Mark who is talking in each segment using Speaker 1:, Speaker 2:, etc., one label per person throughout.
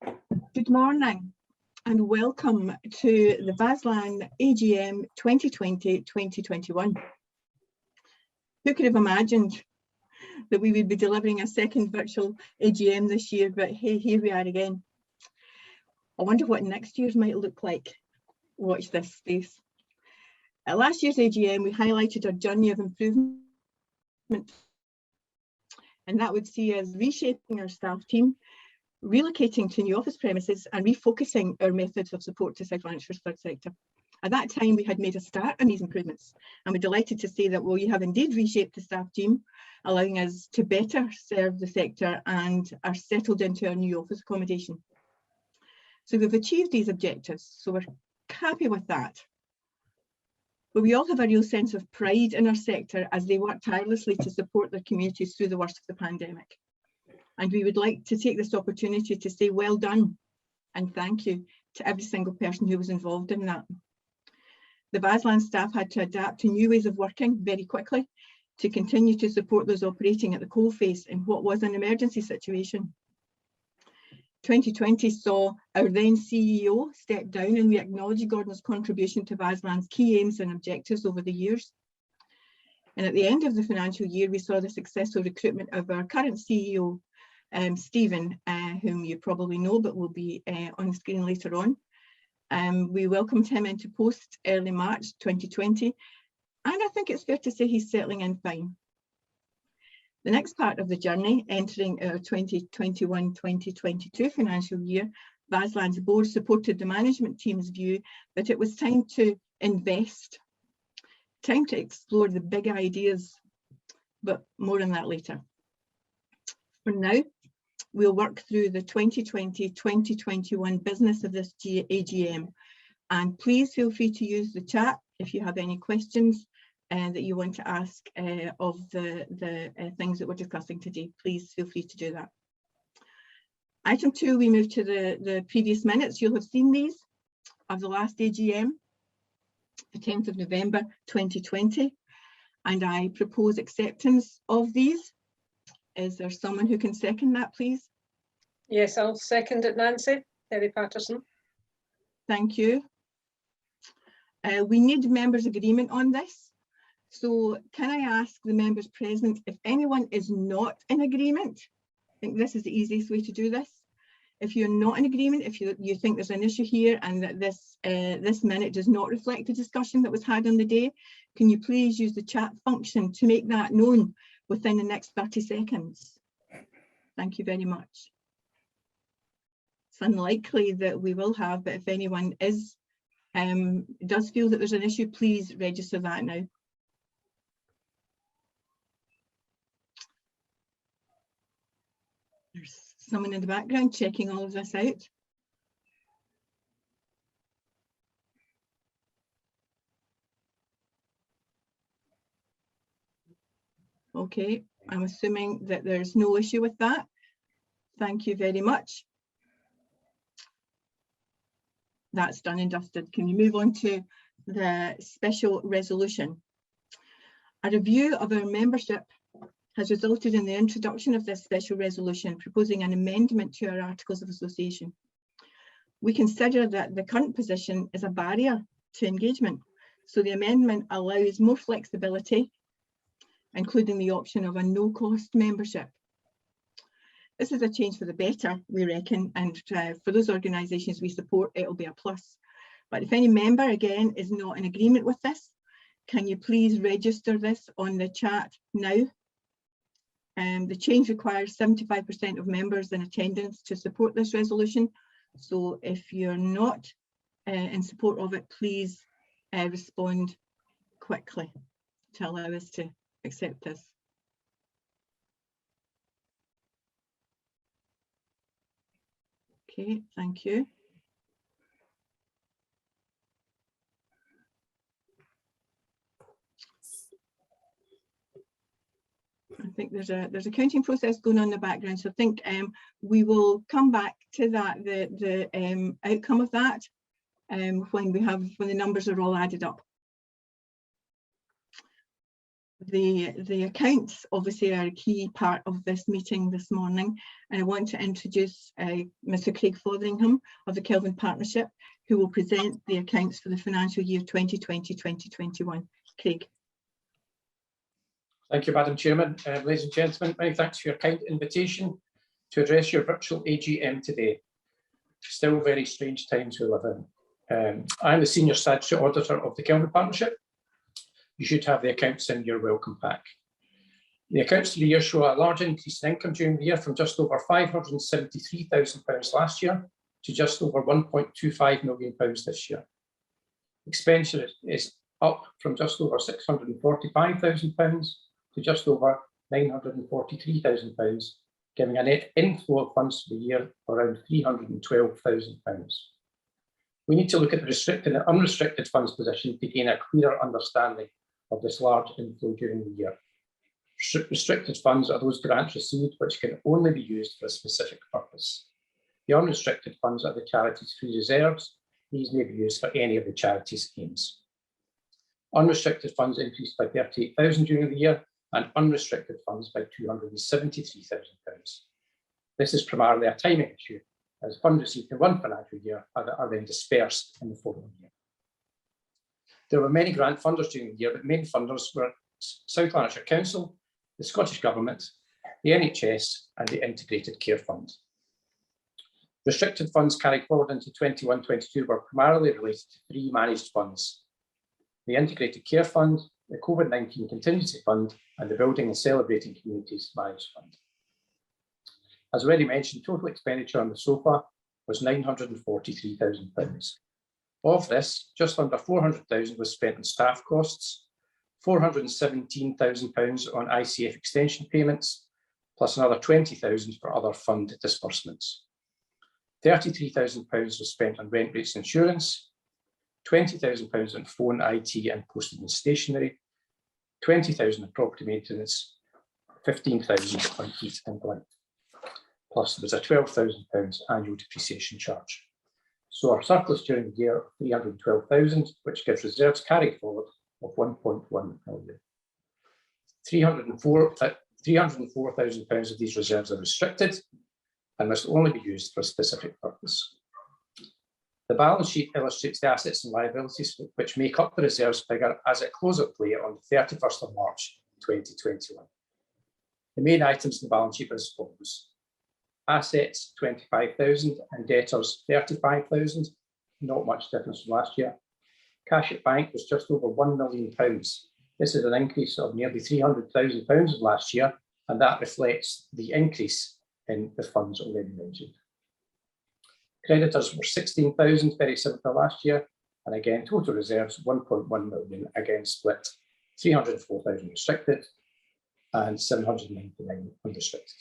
Speaker 1: Good morning and welcome to the VASLan AGM 2020-2021. Who could have imagined that we would be delivering a second virtual AGM this year, but hey, here we are again. I wonder what next year's might look like. Watch this space. At last year's AGM, we highlighted our journey of improvement, and that would see us reshaping our staff team, relocating to new office premises and refocusing our methods of support to South Lanarkshire's third sector. At that time, we had made a start on these improvements, and we're delighted to say that we have indeed reshaped the staff team, allowing us to better serve the sector and are settled into our new office accommodation. So we've achieved these objectives, so we're happy with that. But we all have a real sense of pride in our sector as they work tirelessly to support their communities through the worst of the pandemic. And we would like to take this opportunity to say well done and thank you to every single person who was involved in that. The VASLan staff had to adapt to new ways of working very quickly to continue to support those operating at the coalface in what was an emergency situation. 2020 saw our then CEO step down, and we acknowledge Gordon's contribution to VASLan's key aims and objectives over the years. And at the end of the financial year, we saw the successful recruitment of our current CEO, Stephen, whom you probably know but will be on screen later on. We welcomed him into post early March 2020, and I think it's fair to say he's settling in fine. The next part of the journey, entering our 2021-2022 financial year, VASLan's board supported the management team's view that it was time to invest, time to explore the big ideas, but more on that later. For now, we'll work through the 2020-2021 business of this AGM, and please feel free to use the chat if you have any questions that you want to ask of the things that we're discussing today. Please feel free to do that. Item 2, we move to the previous minutes. You'll have seen these of the last AGM, the 10th of November 2020, and I propose acceptance of these. Is there someone who can second that, please?
Speaker 2: Yes, I'll second it, Nancy. Terry Patterson.
Speaker 1: Thank you. We need members' agreement on this. So can I ask the members present if anyone is not in agreement? I think this is the easiest way to do this. If you're not in agreement, if you think there's an issue here and that this minute does not reflect the discussion that was had on the day, can you please use the chat function to make that known within the next 30 seconds. Thank you very much. It's unlikely that we will have, but if anyone does feel that there's an issue, please register that now. There's someone in the background checking all of this out. Okay, I'm assuming that there's no issue with that. Thank you very much. That's done and dusted. Can you move on to the special resolution? A review of our membership has resulted in the introduction of this special resolution proposing an amendment to our Articles of Association. We consider that the current position is a barrier to engagement, so the amendment allows more flexibility, including the option of a no-cost membership. This is a change for the better, we reckon, and for those organisations we support, it'll be a plus. But if any member, again, is not in agreement with this, can you please register this on the chat now? The change requires 75% of members in attendance to support this resolution. So if you're not in support of it, please respond quickly to allow us to accept this. Okay, thank you. I think there's a counting process going on in the background, so I think we will come back to that, the outcome of that, when the numbers are all added up. The accounts obviously are a key part of this meeting this morning, and I want to introduce Mr. Craig Fotheringham of the Kelvin Partnership, who will present the accounts for the financial year 2020-2021. Craig.
Speaker 3: Thank you, Madam Chairman. Ladies and gentlemen, many thanks for your kind invitation to address your virtual AGM today. Still very strange times we live in. I'm the Senior Statutory Auditor of the Kelvin Partnership. You should have the accounts in your welcome pack. The accounts for the year show a large increase in income during the year from just over £573,000 last year to just over £1.25 million this year. Expenditure is up from just over £645,000 to just over £943,000, giving a net inflow of funds for the year of around £312,000. We need to look at the restricted and unrestricted funds position to gain a clearer understanding of this large inflow during the year. Restricted funds are those grants received which can only be used for a specific purpose. The unrestricted funds are the charity's free reserves. These may be used for any of the charity schemes. Unrestricted funds increased by £38,000 during the year, and unrestricted funds by £273,000. This is primarily a timing issue, as funds received in one financial year are then dispersed in the following year. There were many grant funders during the year, but main funders were South Lanarkshire Council, the Scottish Government, the NHS, and the Integrated Care Fund. Restricted funds carried forward into 21-22 were primarily related to three managed funds: the Integrated Care Fund, the COVID-19 Contingency Fund, and the Building and Celebrating Communities Managed Fund. As already mentioned, total expenditure on the SOFA was £943,000. Of this, just under £400,000 was spent on staff costs, £417,000 on ICF extension payments, plus another £20,000 for other fund disbursements. £33,000 was spent on rent rates insurance, £20,000 on phone, IT and postage and stationery, £20,000 on property maintenance, £15,000 on heat and light. Plus there was a £12,000 annual depreciation charge. So our surplus during the year of £312,000, which gives reserves carried forward of £1.1 million. £304,000 of these reserves are restricted and must only be used for a specific purpose. The balance sheet illustrates the assets and liabilities which make up the reserves figure as at close of play on the 31st of March 2021. The main items in the balance sheet are as follows: assets 25,000 and debtors 35,000, not much difference from last year. Cash at bank was just over £1 million. This is an increase of nearly £300,000 last year, and that reflects the increase in the funds already mentioned. Creditors were 16,000, very similar to last year, and again total reserves 1.1 million, again split 304,000 restricted and 799 unrestricted.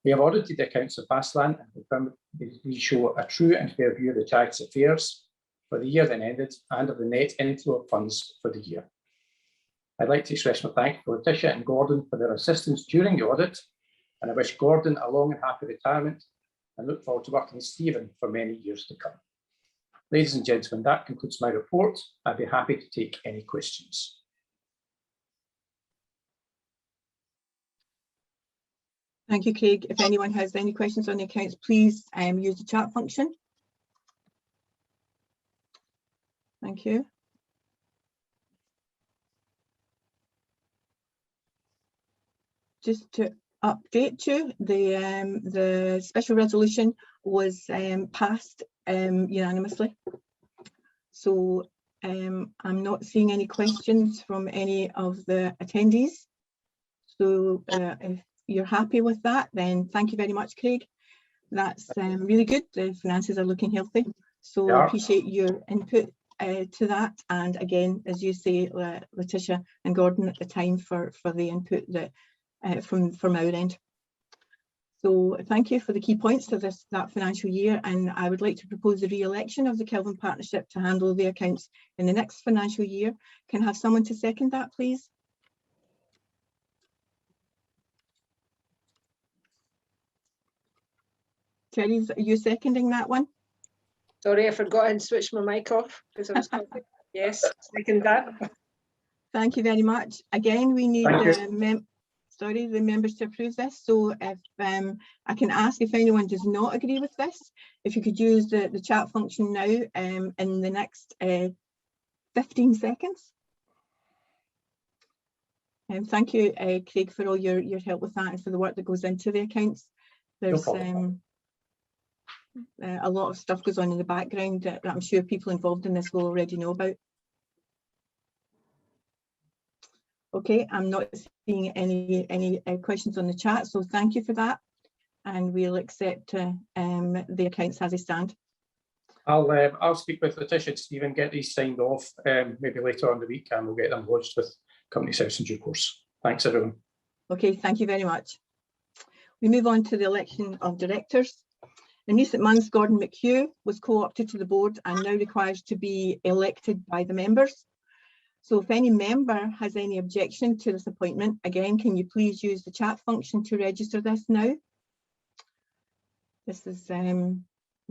Speaker 3: We have audited the accounts of VASLan and confirmed we show a true and fair view of the charity's affairs for the year then ended and of the net inflow of funds for the year. I'd like to express my thanks to Letitia and Gordon for their assistance during the audit, and I wish Gordon a long and happy retirement and look forward to working with Stephen for many years to come. Ladies and gentlemen, that concludes my report. I'd be happy to take any questions.
Speaker 1: Thank you, Craig. If anyone has any questions on the accounts, please use the chat function. Thank you. Just to update you, the special resolution was passed unanimously. So I'm not seeing any questions from any of the attendees. So if you're happy with that, then thank you very much, Craig. That's really good. The finances are looking healthy. So I appreciate your input to that. And again, as you say, Letitia and Gordon at the time for the input that from our end. So thank you for the key points to that financial year, and I would like to propose the re-election of the Kelvin Partnership to handle the accounts in the next financial year. Can I have someone to second that, please? Terry, are you seconding that one?
Speaker 2: Sorry, I forgot and switched my mic off because I was talking. Yes, second that.
Speaker 1: Thank you very much. Again, we need
Speaker 3: Thank you.
Speaker 1: the members to approve this. So if I can ask if anyone does not agree with this, if you could use the chat function now in the next 15 seconds. Thank you, Craig, for all your help with that and for the work that goes into the accounts. There's a lot of stuff goes on in the background that I'm sure people involved in this will already know about. Okay, I'm not seeing any questions on the chat, so thank you for that, and we'll accept the accounts as they stand.
Speaker 3: I'll speak with Letitia and Stephen, get these signed off maybe later on in the week, and we'll get them lodged with Companies House in due course. Thanks, everyone.
Speaker 1: Okay, thank you very much. We move on to the election of directors. In recent months, Gordon McHugh was co-opted to the board and now requires to be elected by the members. So if any member has any objection to this appointment, again, can you please use the chat function to register this now? This is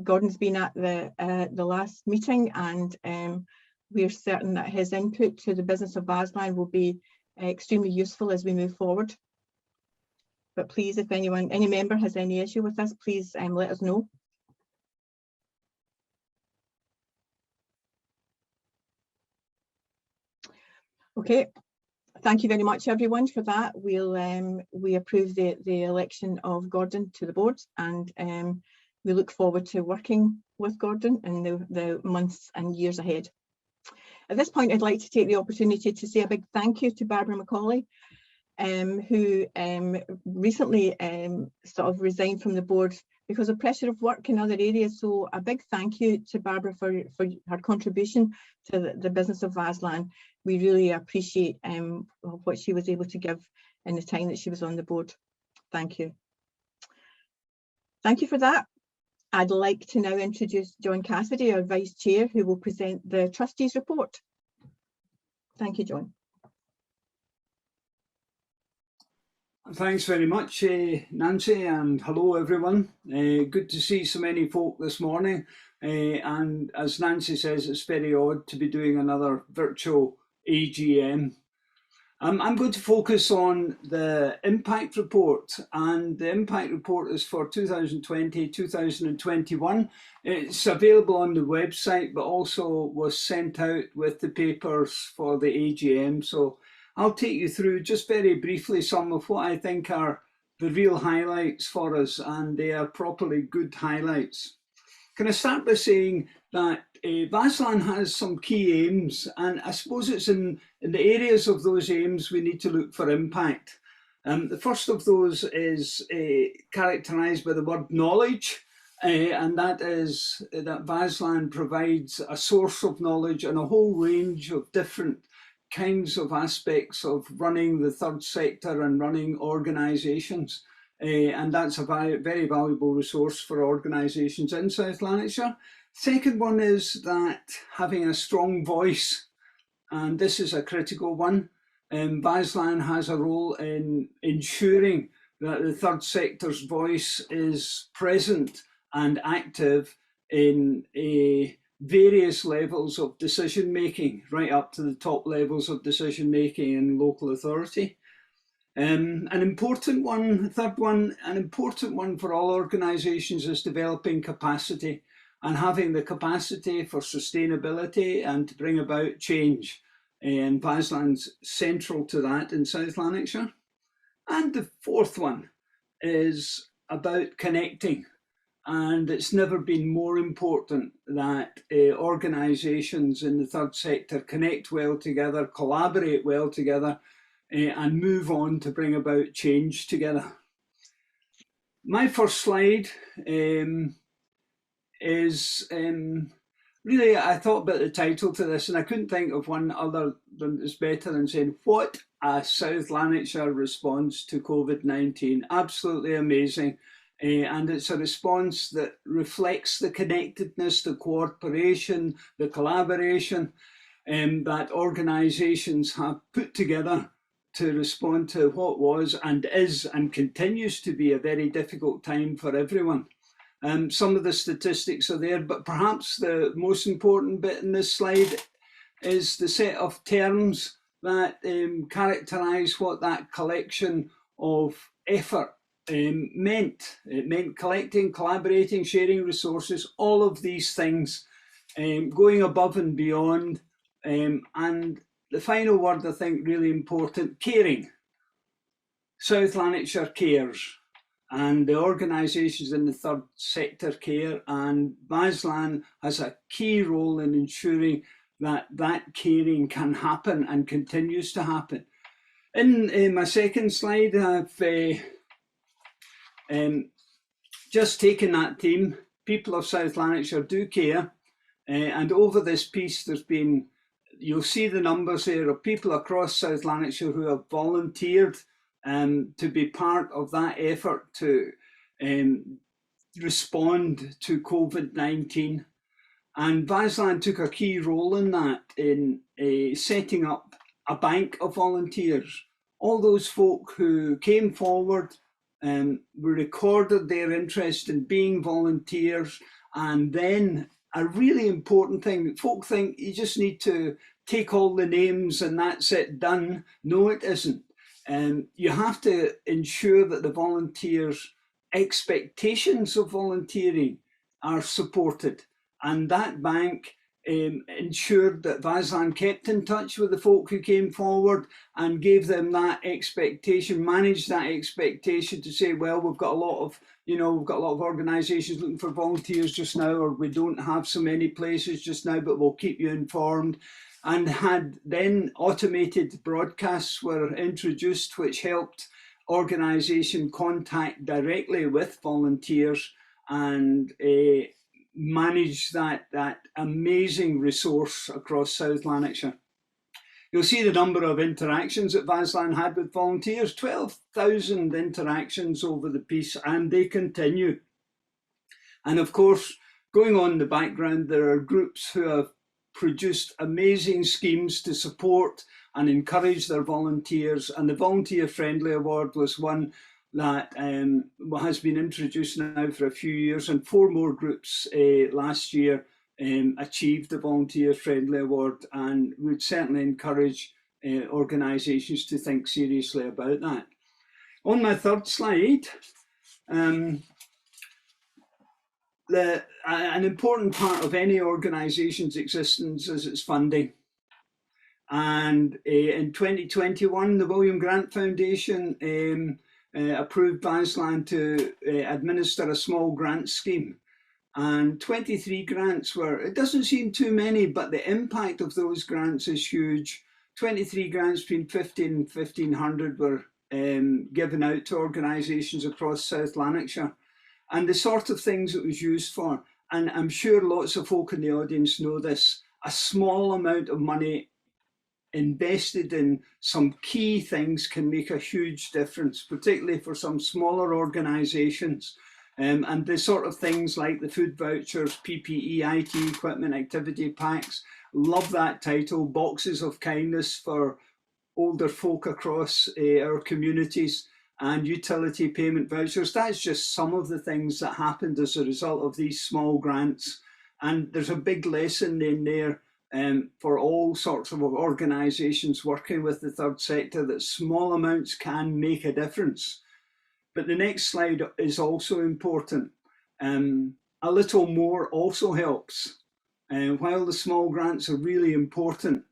Speaker 1: Gordon's been at the last meeting, and we're certain that his input to the business of VASLan will be extremely useful as we move forward. But please, if any member has any issue with this, please let us know. Okay, thank you very much, everyone, for that. We approve the election of Gordon to the board, and we look forward to working with Gordon in the months and years ahead. At this point, I'd like to take the opportunity to say a big thank you to Barbara Macaulay, who recently sort of resigned from the board because of pressure of work in other areas. So a big thank you to Barbara for her contribution to the business of VASLan. We really appreciate what she was able to give in the time that she was on the board. Thank you. Thank you for that. I'd like to now introduce John Cassidy, our Vice Chair, who will present the Trustees' report. Thank you, John.
Speaker 4: Thanks very much, Nancy, and hello everyone. Good to see so many folk this morning. And as Nancy says, it's very odd to be doing another virtual AGM. I'm going to focus on the impact report, and the impact report is for 2020-2021. It's available on the website, but also was sent out with the papers for the AGM. So I'll take you through just very briefly some of what I think are the real highlights for us, and they are properly good highlights. Can I start by saying that VASLan has some key aims, and I suppose it's in the areas of those aims we need to look for impact. The first of those is characterised by the word knowledge, and that is that VASLan provides a source of knowledge and a whole range of different kinds of aspects of running the third sector and running organisations. And that's a very valuable resource for organisations in South Lanarkshire. Second one is that having a strong voice, and this is a critical one. VASLan has a role in ensuring that the third sector's voice is present and active in various levels of decision making, right up to the top levels of decision making in local authority. An important one for all organisations is developing capacity and having the capacity for sustainability and to bring about change. And VASLan's central to that in South Lanarkshire. And the fourth one is about connecting. And it's never been more important that organisations in the third sector connect well together, collaborate well together, and move on to bring about change together. My first slide is really, I thought about the title to this, and I couldn't think of one other than is better than saying, what a South Lanarkshire response to COVID-19. Absolutely amazing. And it's a response that reflects the connectedness, the cooperation, the collaboration that organisations have put together to respond to what was and is and continues to be a very difficult time for everyone. Some of the statistics are there, but perhaps the most important bit in this slide is the set of terms that characterise what that collection of effort meant. It meant collecting, collaborating, sharing resources, all of these things, going above and beyond. And the final word, I think, really important, caring. South Lanarkshire cares, and the organisations in the third sector care, and VASLan has a key role in ensuring that that caring can happen and continues to happen. In my second slide, I've just taken that theme. People of South Lanarkshire do care, and over this piece there's been, you'll see the numbers there of people across South Lanarkshire who have volunteered to be part of that effort to respond to COVID-19. And VASLan took a key role in that, in setting up a bank of volunteers. All those folk who came forward, recorded their interest in being volunteers, and then a really important thing, folk think you just need to take all the names and that's it, done. No, it isn't. You have to ensure that the volunteers' expectations of volunteering are supported. And that bank ensured that VASLan kept in touch with the folk who came forward and gave them that expectation, managed that expectation to say, well, we've got a lot of organisations looking for volunteers just now, or we don't have so many places just now, but we'll keep you informed. And had then automated broadcasts were introduced, which helped organisation contact directly with volunteers and manage that amazing resource across South Lanarkshire. You'll see the number of interactions that VASLan had with volunteers, 12,000 interactions over the piece, and they continue. And of course, going on in the background, there are groups who have produced amazing schemes to support and encourage their volunteers, and the Volunteer Friendly Award was one that has been introduced now for a few years, and 4 more groups last year achieved the Volunteer Friendly Award, and would certainly encourage organisations to think seriously about that. On my third slide, an important part of any organisation's existence is its funding. And in 2021, the William Grant Foundation approved VASLan to administer a small grant scheme. And 23 grants were, it doesn't seem too many, but the impact of those grants is huge. 23 grants between 50 and 1,500 were given out to organisations across South Lanarkshire. And the sort of things it was used for, and I'm sure lots of folk in the audience know this, a small amount of money invested in some key things can make a huge difference, particularly for some smaller organisations. And the sort of things like the food vouchers, PPE, IT equipment, activity packs, love that title, boxes of kindness for older folk across our communities, and utility payment vouchers. That's just some of the things that happened as a result of these small grants. And there's a big lesson in there for all sorts of organisations working with the third sector, that small amounts can make a difference. But the next slide is also important. A little more also helps. While the small grants are really important,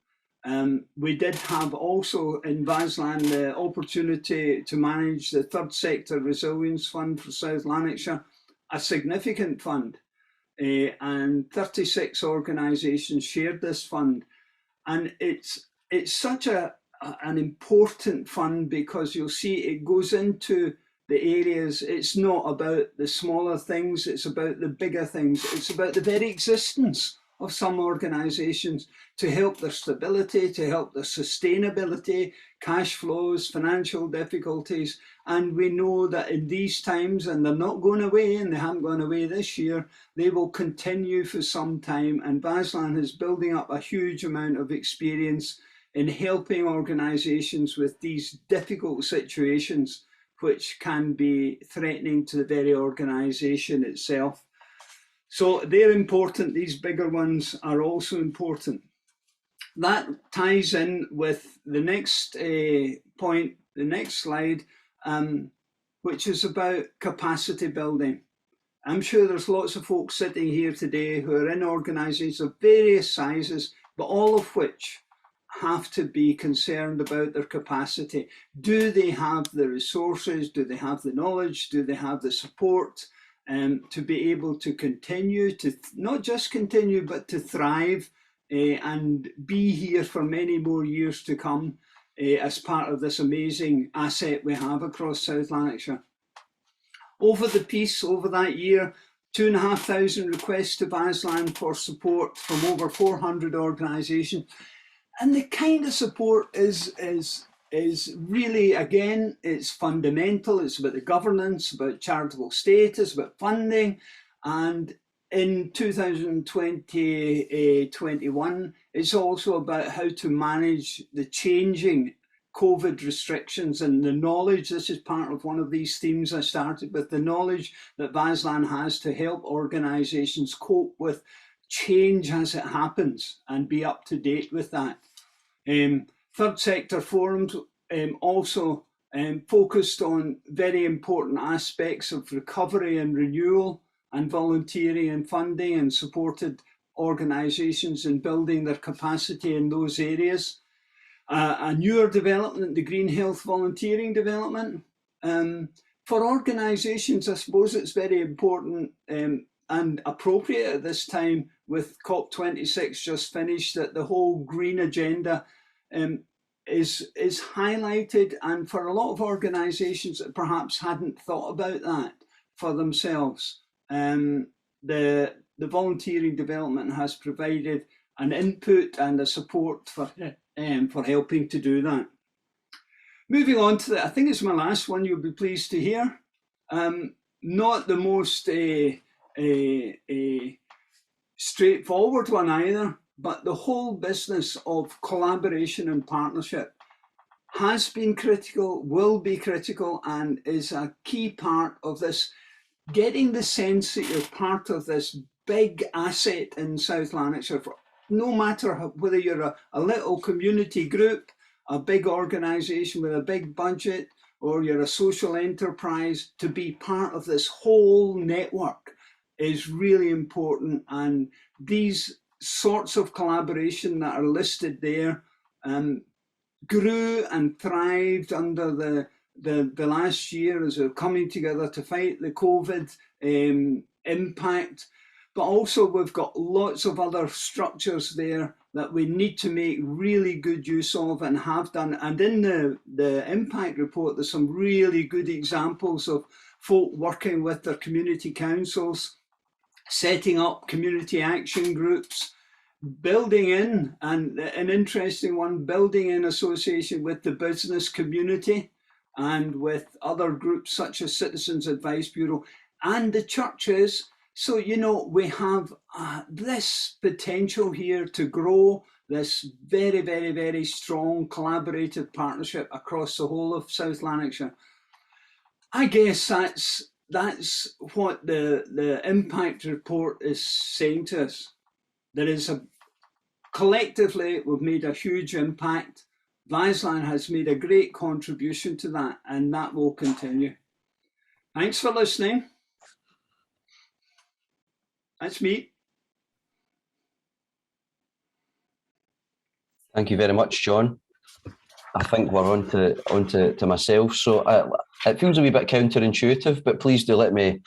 Speaker 4: we did have also in VASLan the opportunity to manage the third sector resilience fund for South Lanarkshire, a significant fund, and 36 organisations shared this fund. And it's such an important fund, because you'll see it goes into the areas. It's not about the smaller things, it's about the bigger things. It's about the very existence of some organisations, to help their stability, to help their sustainability, cash flows, financial difficulties. And we know that in these times, and they're not going away, and they haven't gone away this year, they will continue for some time. And VASLan is building up a huge amount of experience in helping organisations with these difficult situations, which can be threatening to the very organisation itself. So they're important. These bigger ones are also important. That ties in with the next point, the next slide, which is about capacity building. I'm sure there's lots of folks sitting here today who are in organisations of various sizes, but all of which have to be concerned about their capacity. Do they have the resources? Do they have the knowledge? Do they have the support to be able to continue, to not just continue, but to thrive and be here for many more years to come as part of this amazing asset we have across South Lanarkshire? Over the piece, over that year, 2,500 requests to VASLan for support from over 400 organisations. And the kind of support is really, again, it's fundamental. It's about the governance, about charitable status, about funding. And in 2020-21, it's also about how to manage the changing COVID restrictions and the knowledge. This is part of one of these themes I started with, the knowledge that VASLan has to help organisations cope with change as it happens and be up to date with that. Third sector forums also focused on very important aspects of recovery and renewal and volunteering and funding, and supported organisations in building their capacity in those areas. A newer development, the Green Health Volunteering Development. For organisations, I suppose it's very important and appropriate at this time, with COP26 just finished, that the whole green agenda is highlighted, and for a lot of organisations that perhaps hadn't thought about that for themselves, the volunteering development has provided an input and a support for helping to do that. Moving on to I think it's my last one, you'll be pleased to hear. Not the most straightforward one either, but the whole business of collaboration and partnership has been critical, will be critical, and is a key part of this, getting the sense that you're part of this big asset in South Lanarkshire, no matter whether you're a little community group, a big organisation with a big budget, or you're a social enterprise. To be part of this whole network is really important, and these sorts of collaboration that are listed there grew and thrived under the last year as we're coming together to fight the COVID impact. But also we've got lots of other structures there that we need to make really good use of and have done. And in the impact report, there's some really good examples of folk working with their community councils, setting up community action groups, building in, and an interesting one, building in association with the business community and with other groups such as Citizens Advice Bureau and the churches. So, you know, we have this potential here to grow this very, very, very strong collaborative partnership across the whole of South Lanarkshire. I guess that's what the impact report is saying to us. There is collectively, we've made a huge impact. VASLan has made a great contribution to that, and that will continue. Thanks for listening. That's me.
Speaker 5: Thank you very much, John. I think we're on to myself. So it feels a wee bit counterintuitive, but please do let me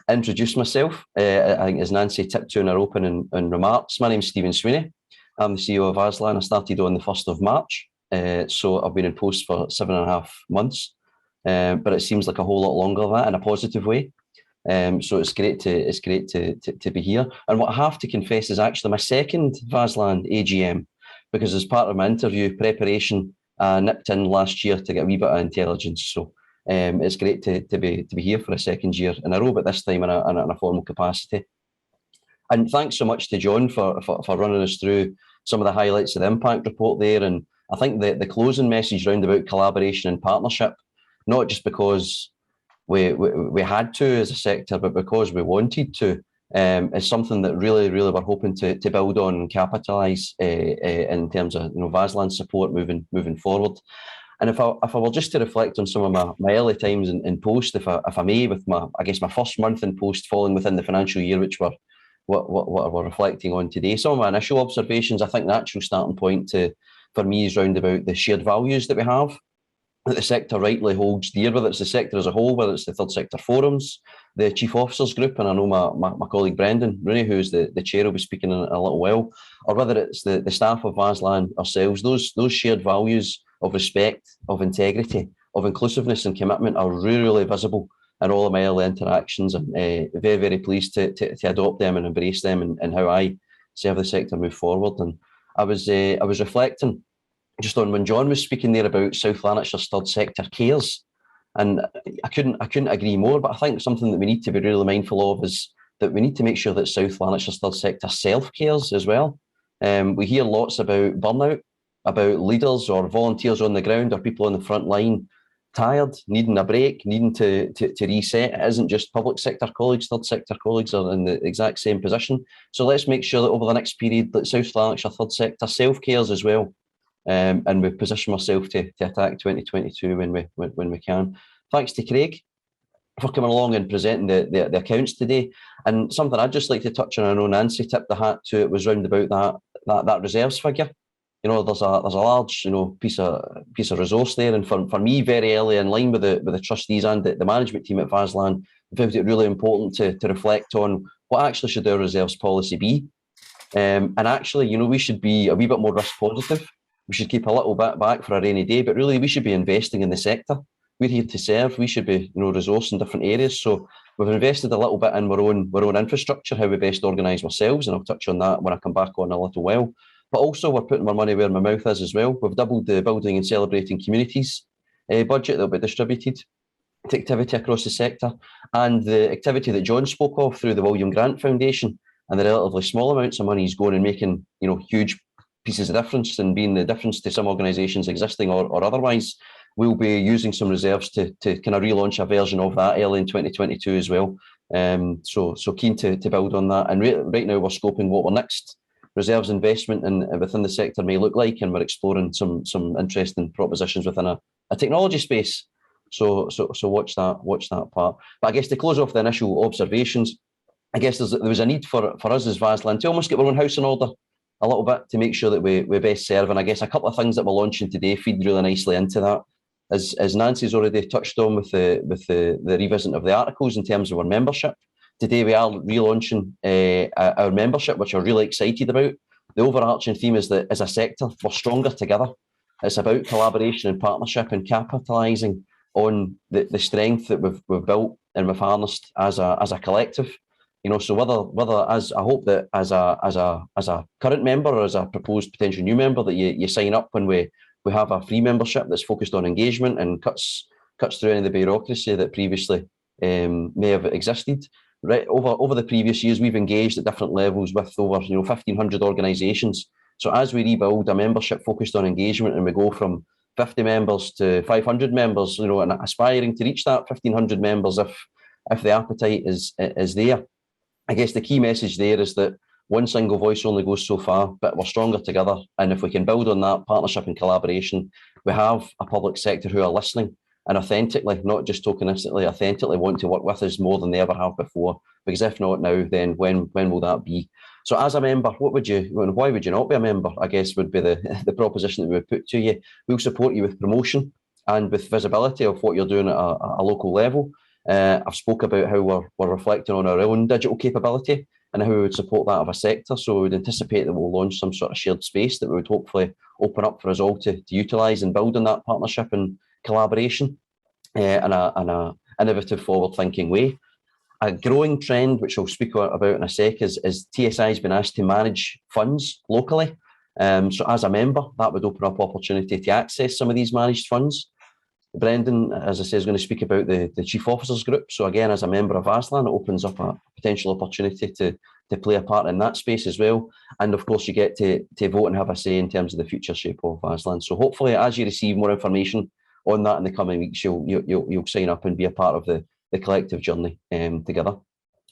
Speaker 5: introduce myself. I think as Nancy tipped to in her opening remarks, my name's Stephen Sweeney. I'm the CEO of VASLan. I started on the 1st of March. So I've been in post for 7.5 months, but it seems like a whole lot longer than that in a positive way. So it's great to be here. And what I have to confess is actually my second VASLan AGM, because as part of my interview preparation, I nipped in last year to get a wee bit of intelligence. So it's great to be here for a second year in a row, but this time in a formal capacity. And thanks so much to John for running us through some of the highlights of the impact report there. And I think the closing message round about collaboration and partnership, not just because we had to as a sector, but because we wanted to, is something that really we're hoping to build on and capitalise in terms of VASLan support moving forward. And if I were just to reflect on some of my early times in post, if I may, with my first month in post falling within the financial year, which what we're reflecting on today, some of my initial observations, I think the actual starting point for me is round about the shared values that we have, that the sector rightly holds dear, whether it's the sector as a whole, whether it's the third sector forums, the chief officers group, and I know my colleague Brendan Rooney, who's the chair, will be speaking in a little while, or whether it's the staff of VASLan ourselves. Those shared values of respect, of integrity, of inclusiveness and commitment are really visible in all of my early interactions, and very pleased to adopt them and embrace them and how I serve the sector move forward. And I was reflecting just on when John was speaking there about South Lanarkshire's third sector cares, and I couldn't agree more. But I think something that we need to be really mindful of is that we need to make sure that South Lanarkshire's third sector self cares as well. We hear lots about burnout, about leaders or volunteers on the ground or people on the front line tired, needing a break, needing to reset. It isn't just public sector colleagues, third sector colleagues are in the exact same position. So let's make sure that over the next period that South Lanarkshire third sector self cares as well. And we position ourselves to attack 2022 when we can. Thanks to Craig for coming along and presenting the accounts today. And something I'd just like to touch on, I know Nancy tipped the hat to it, was round about that reserves figure. There's a large piece of resource there, and for me, very early in line with the trustees and the management team at VASLan, I found it really important to reflect on what actually should our reserves policy be. And actually, we should be a wee bit more risk positive. We should keep a little bit back for a rainy day, but really we should be investing in the sector. We're here to serve. We should be resourced in different areas. So we've invested a little bit in our own infrastructure, how we best organise ourselves, and I'll touch on that when I come back on a little while. But also we're putting our money where my mouth is as well. We've doubled the Building and Celebrating Communities budget that will be distributed to activity across the sector, and the activity that John spoke of through the William Grant Foundation, and the relatively small amounts of money is going and making huge pieces of difference and being the difference to some organisations existing or otherwise. We'll be using some reserves to kind of relaunch a version of that early in 2022 as well. So keen to build on that. And right now we're scoping what our next reserves investment within the sector may look like, and we're exploring some interesting propositions within a technology space. So watch that part. But I guess to close off the initial observations, I guess there was a need for us as VASLan to almost get our own house in order a little bit to make sure that we best serve. And I guess a couple of things that we're launching today feed really nicely into that. As Nancy's already touched on with the revisit of the articles in terms of our membership, today we are relaunching our membership, which we're really excited about. The overarching theme is that as a sector, we're stronger together. It's about collaboration and partnership and capitalising on the strength that we've built and we've harnessed as a collective. So whether as I hope that as a current member or as a proposed potential new member that you sign up when we have a free membership that's focused on engagement and cuts through any of the bureaucracy that previously may have existed. Right over the previous years, we've engaged at different levels with over 1,500 organisations. So as we rebuild a membership focused on engagement, and we go from 50 members to 500 members, and aspiring to reach that 1,500 members if the appetite is there. I guess the key message there is that one single voice only goes so far, but we're stronger together. And if we can build on that partnership and collaboration, we have a public sector who are listening and authentically, not just tokenistically, authentically want to work with us more than they ever have before. Because if not now, then when will that be? So as a member, why would you not be a member? I guess would be the proposition that we would put to you. We'll support you with promotion and with visibility of what you're doing at a local level. I've spoke about how we're reflecting on our own digital capability and how we would support that of a sector. So we would anticipate that we'll launch some sort of shared space that we would hopefully open up for us all to utilise and build on that partnership and collaboration in a innovative, forward-thinking way. A growing trend, which I'll speak about in a sec, is TSI has been asked to manage funds locally. So as a member, that would open up opportunity to access some of these managed funds. Brendan, as I say, is going to speak about the Chief Officers Group. So again, as a member of VASLan, it opens up a potential opportunity to play a part in that space as well. And of course, you get to vote and have a say in terms of the future shape of VASLan. So hopefully, as you receive more information on that in the coming weeks, you'll sign up and be a part of the collective journey together.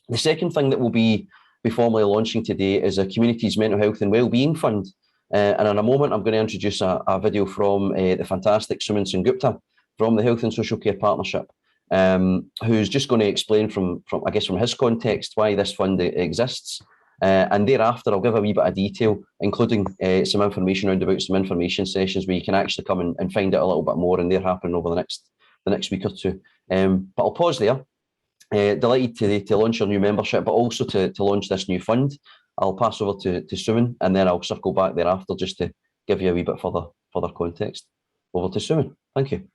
Speaker 5: The second thing that we'll be formally launching today is a Communities Mental Health and Wellbeing Fund. And in a moment, I'm going to introduce a video from the fantastic Suman Gupta from the Health and Social Care Partnership, who's just going to explain from his context why this fund exists. And thereafter, I'll give a wee bit of detail, including some information about some information sessions where you can actually come and find out a little bit more, and they're happening over the next week or two. But I'll pause there. Delighted today to launch our new membership, but also to launch this new fund. I'll pass over to Suman, and then I'll circle back thereafter just to give you a wee bit further context. Over to Suman. Thank you.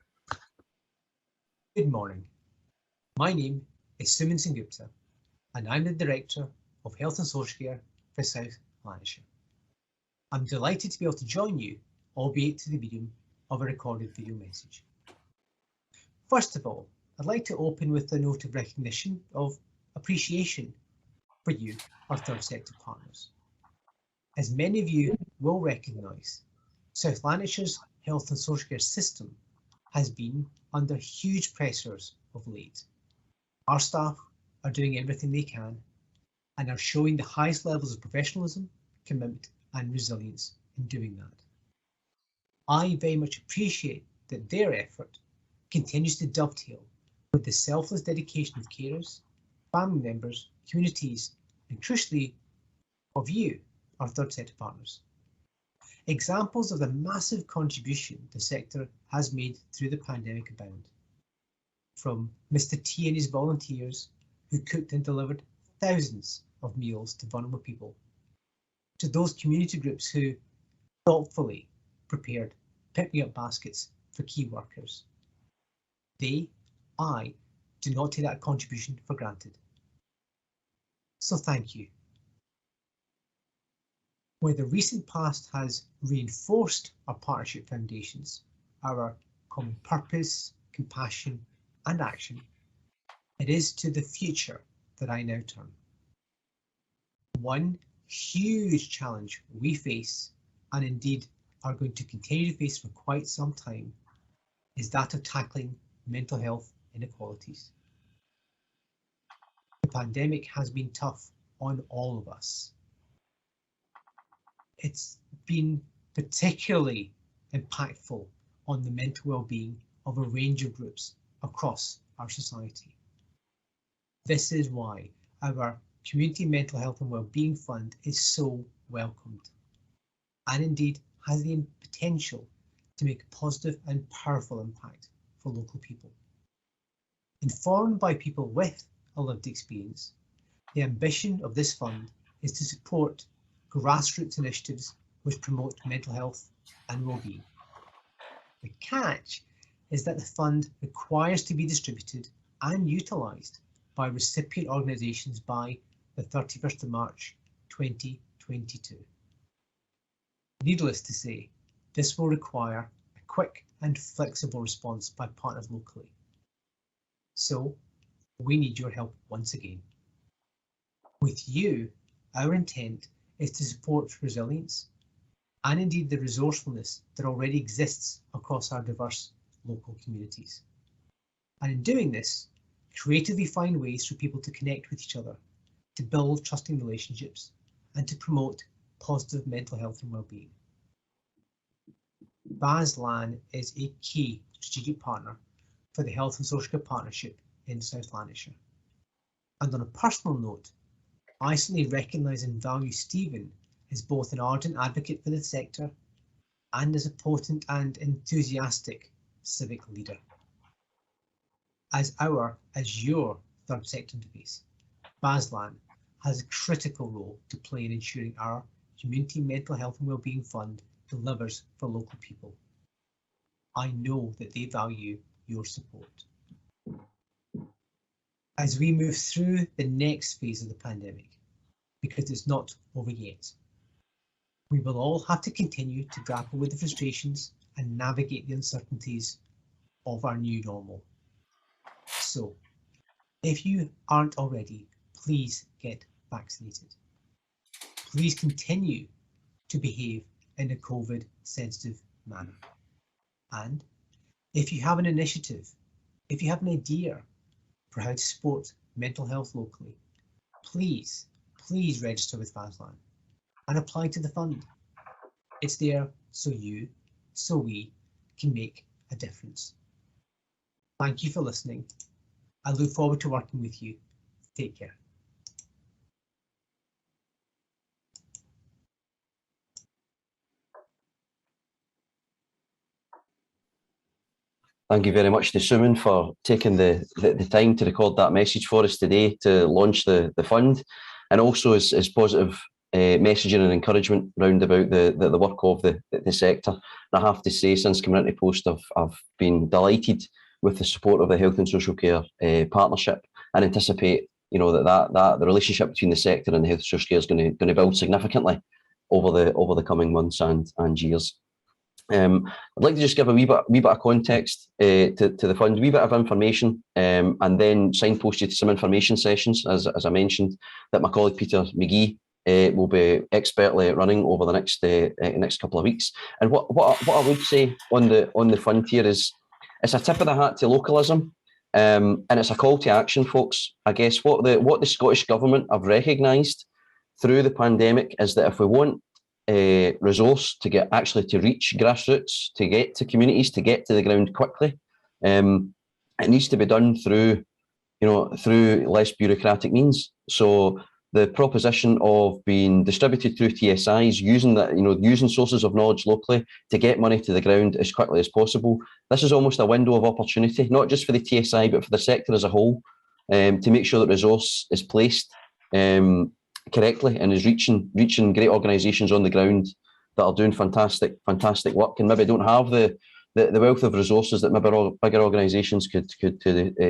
Speaker 6: Good morning. My name is Suman Gupta, and I'm the Director of Health and Social Care for South Lanarkshire. I'm delighted to be able to join you, albeit through the medium of a recorded video message. First of all, I'd like to open with a note of recognition of appreciation for you, our third sector partners. As many of you will recognise, South Lanarkshire's health and social care system has been under huge pressures of late. Our staff are doing everything they can and are showing the highest levels of professionalism, commitment and resilience in doing that. I very much appreciate that their effort continues to dovetail with the selfless dedication of carers, family members, communities, and crucially of you, our third sector partners. Examples of the massive contribution the sector has made through the pandemic abound. From Mr. T and his volunteers who cooked and delivered thousands of meals to vulnerable people, to those community groups who thoughtfully prepared pick-me-up baskets for key workers. I do not take that contribution for granted. So thank you. Where the recent past has reinforced our partnership foundations, our common purpose, compassion and action, it is to the future that I now turn. One huge challenge we face, and indeed are going to continue to face for quite some time, is that of tackling mental health inequalities. The pandemic has been tough on all of us. It's been particularly impactful on the mental well-being of a range of groups across our society. This is why our Community Mental Health and Wellbeing Fund is so welcomed, and indeed has the potential to make a positive and powerful impact for local people. Informed by people with a lived experience, the ambition of this fund is to support grassroots initiatives which promote mental health and well-being. The catch is that the fund requires to be distributed and utilised by recipient organisations by the 31st of March 2022. Needless to say, this will require a quick and flexible response by partners locally. So we need your help once again. With you, our intent is to support resilience and indeed the resourcefulness that already exists across our diverse local communities. And in doing this, creatively find ways for people to connect with each other, to build trusting relationships, and to promote positive mental health and well-being. VASLan is a key strategic partner for the Health and Social Care Partnership in South Lanarkshire. And on a personal note, I certainly recognise and value Stephen as both an ardent advocate for the sector and as a potent and enthusiastic civic leader. As your third sector interface, VASLan has a critical role to play in ensuring our Community Mental Health and Wellbeing Fund delivers for local people. I know that they value your support. As we move through the next phase of the pandemic, because it's not over yet, we will all have to continue to grapple with the frustrations and navigate the uncertainties of our new normal. So, if you aren't already, please get vaccinated. Please continue to behave in a COVID-sensitive manner. And if you have an initiative, if you have an idea for how to support mental health locally, please register with VASLan and apply to the fund. It's there so we can make a difference. Thank you for listening. I look forward to working with you. Take care.
Speaker 5: Thank you very much to Suman for taking the time to record that message for us today to launch the fund, and also as positive messaging and encouragement round about the work of the sector. And I have to say, since coming into post, I've been delighted with the support of the Health and Social Care Partnership, and anticipate, you know, that the relationship between the sector and the Health and Social Care is going to build significantly over the coming months and years. I'd like to just give a wee bit of context to the fund, a wee bit of information, and then signpost you to some information sessions, as I mentioned, that my colleague Peter McGee will be expertly running over the next couple of weeks. And what I would say on the fund here is, it's a tip of the hat to localism, and it's a call to action, folks. I guess what the Scottish Government have recognised through the pandemic is that if we want a resource to reach grassroots, to get to communities, to get to the ground quickly, it needs to be done through less bureaucratic means. So the proposition of being distributed through TSIs, using sources of knowledge locally to get money to the ground as quickly as possible. This is almost a window of opportunity, not just for the TSI, but for the sector as a whole, to make sure that resource is placed correctly and is reaching great organisations on the ground that are doing fantastic work, and maybe don't have the wealth of resources that maybe bigger organisations could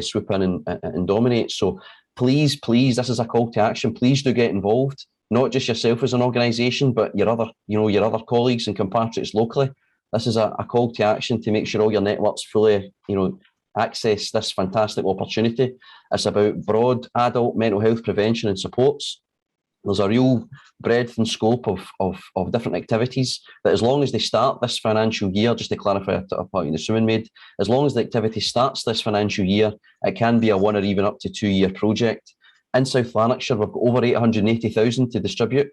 Speaker 5: swoop in and dominate. So please, this is a call to action. Please do get involved, not just yourself as an organisation, but your other colleagues and compatriots locally. This is a call to action to make sure all your networks fully, access this fantastic opportunity. It's about broad adult mental health prevention and supports. There's a real breadth and scope of different activities that, as long as they start this financial year, just to clarify a point that Suman made, as long as the activity starts this financial year, it can be a 1 or even up to 2 year project. In South Lanarkshire, we've got over 880,000 to distribute,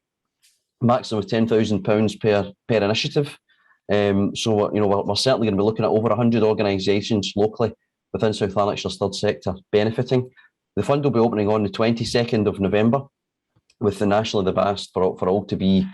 Speaker 5: maximum of £10,000 per initiative. So we're certainly going to be looking at over 100 organisations locally within South Lanarkshire's third sector benefiting. The fund will be opening on the 22nd of November, with the National of the Vast for all to be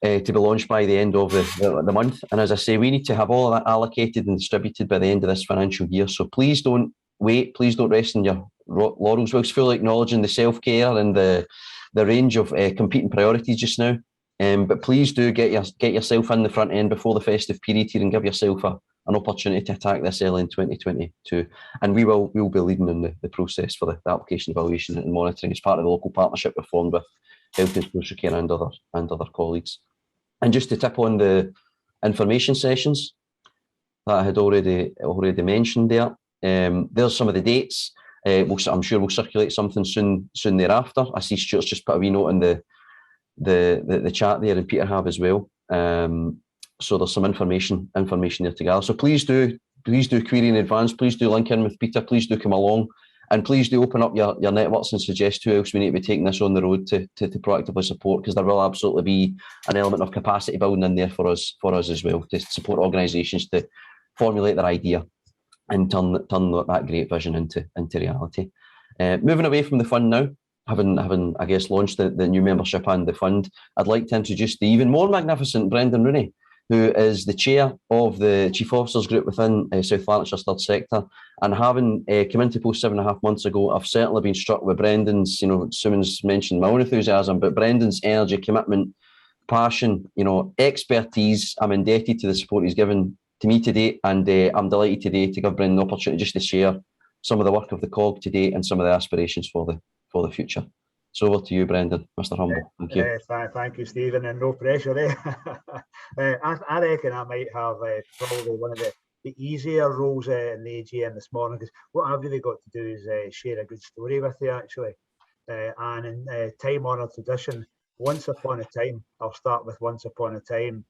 Speaker 5: launched by the end of the month. And as I say, we need to have all of that allocated and distributed by the end of this financial year. So please don't wait. Please don't rest on your laurels, whilst fully acknowledging the self-care and the range of competing priorities just now. But please do get yourself in the front end before the festive period here, and give yourself an opportunity to attack this early in 2022. And we will be leading in the process for the application evaluation and monitoring as part of the local partnership we formed with Health and Social Care and other colleagues. And just to tip on the information sessions that I had already mentioned there, there's some of the dates. I'm sure we'll circulate something soon thereafter. I see Stuart's just put a wee note in the chat there, and Peter have as well. So there's some information there to gather. So please do query in advance. Please do link in with Peter. Please do come along, and please do open up your networks and suggest who else we need to be taking this on the road to proactively support, because there will absolutely be an element of capacity building in there for us as well, to support organisations to formulate their idea and turn that great vision into reality. Moving away from the fund now, having I guess launched the new membership and the fund, I'd like to introduce the even more magnificent Brendan Rooney, who is the chair of the Chief Officers Group within South Lanarkshire's third sector. And having come into post 7.5 months ago, I've certainly been struck with Brendan's, Suman's mentioned my own enthusiasm, but Brendan's energy, commitment, passion, expertise. I'm indebted to the support he's given to me today, and I'm delighted today to give Brendan the opportunity just to share some of the work of the COG today and some of the aspirations for the future. So over to you, Brendan, Mr. Humble. Thank you.
Speaker 7: Thank you, Stephen, and no pressure there. I reckon I might have probably one of the easier roles in the AGM this morning, because what I've really got to do is share a good story with you, actually. And in time-honoured tradition, once upon a time, I'll start with once upon a time.